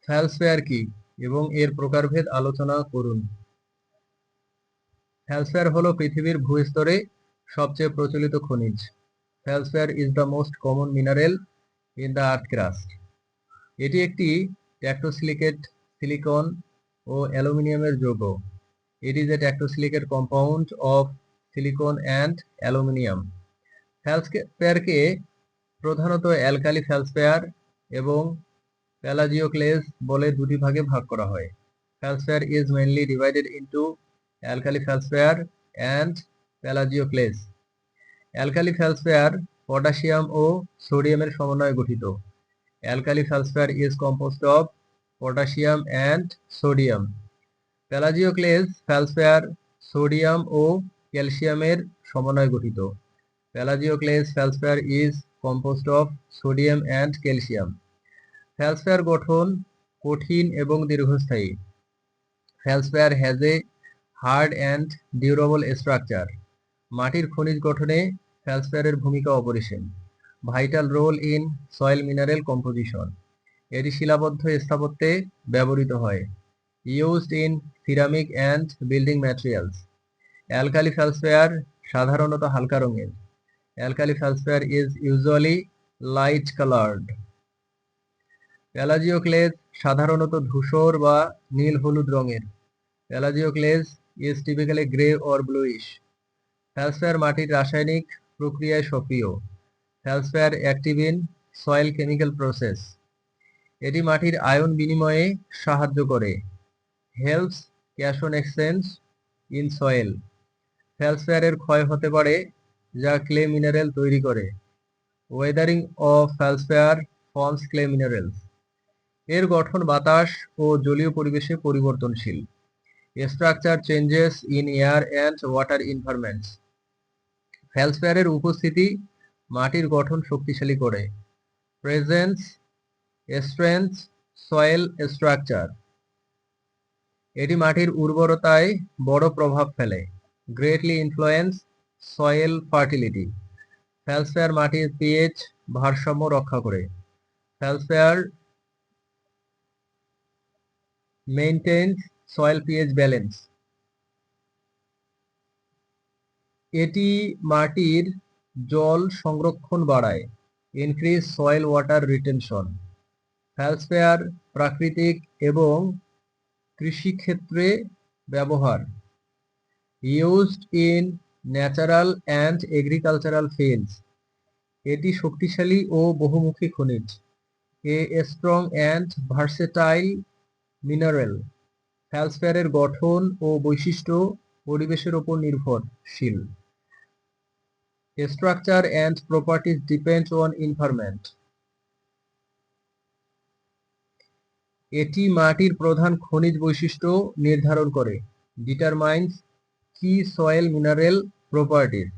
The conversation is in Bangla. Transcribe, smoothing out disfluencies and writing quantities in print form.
ফ্যালসফেয়ার কি এবং এর প্রকারভেদ আলোচনা করুন। ফ্যালসফেয়ার হলো পৃথিবীর ভূস্তরে সবচেয়ে প্রচলিত খনিজ। Feldspar is the most common mineral in the earth crust. এটি একটি ট্যাক্টোসিলিকেট সিলিকন ও অ্যালুমিনিয়ামের যৌগ। It is a tectosilicate compound of silicon and aluminium. ফ্যালসফেয়ারকে প্রধানত অ্যালকালি ফ্যালসফেয়ার এবং প্যালাজিওক্লেস বলে দুটি ভাগে ভাগ করা হয়। Feldspar is mainly divided into alkali feldspar and plagioclase. Alkali feldspar potassium ও সোডিয়ামের সমন্বয়ে গঠিত। Alkali feldspar is composed of potassium and sodium. Plagioclase feldspar sodium ও ক্যালসিয়ামের সমন্বয়ে গঠিত। Plagioclase feldspar is composed of sodium and calcium. Feldspar গঠন কঠিন এবং দীর্ঘস্থায়ী। Feldspar has a hard and durable structure. মাটির খনিজ গঠনে ফ্যালসফেয়ারের ভূমিকা অপরিসীম। Vital role in soil mineral composition. এটি শিলাবদ্ধ স্থাপত্যে ব্যবহৃত হয়। Used in ceramic and building materials. Alkali feldspar সাধারণত হালকা রঙের। Alkali feldspar is usually light coloured. Plagioclase সাধারণত ধূসর বা নীল হলুদ রঙের। Plagioclase is typically grey or bluish. Feldspar মাটির রাসায়নিক প্রক্রিয়ায় সক্রিয়। Feldspar active in soil chemical process. এটি মাটির আয়ন বিনিময়ে সাহায্য করে। Helps cation exchange in soil. ফ্যালসফেয়ারের ক্ষয় হতে পারে যা ক্লে মিনারেল তৈরি করে। Weathering of feldspar forms clay minerals. এর গঠন বাতাস ও জলীয় পরিবেশে পরিবর্তনশীল। Structure changes in air and water environments. ফ্যালসফেয়ারের উপস্থিতি মাটির গঠন শক্তিশালী করে। Presence strength soil structure. এটি মাটির উর্বরতায় বড় প্রভাব ফেলে। Greatly influence soil fertility. Feldspar মাটির পিএইচ ভারসাম্য রক্ষা করে। Feldspar maintains soil pH balance. এটি মাটির জল সংরক্ষণ বাড়ায়। Increase soil water retention. Feldspar প্রাকৃতিক এবং কৃষিক্ষেত্রে ব্যবহার। Used in natural and agricultural fields. এটি শক্তিশালী ও বহুমুখী খনিজ। A strong and versatile mineral. ফ্যালসফেয়ারের গঠন ও বৈশিষ্ট্য পরিবেশের উপর নির্ভরশীল। Structure and properties depend on environment. এটি মাটির প্রধান খনিজ বৈশিষ্ট্য নির্ধারণ করে। ডিটারমাইন্স কি সয়েল মিনারেল প্রপার্টিজ।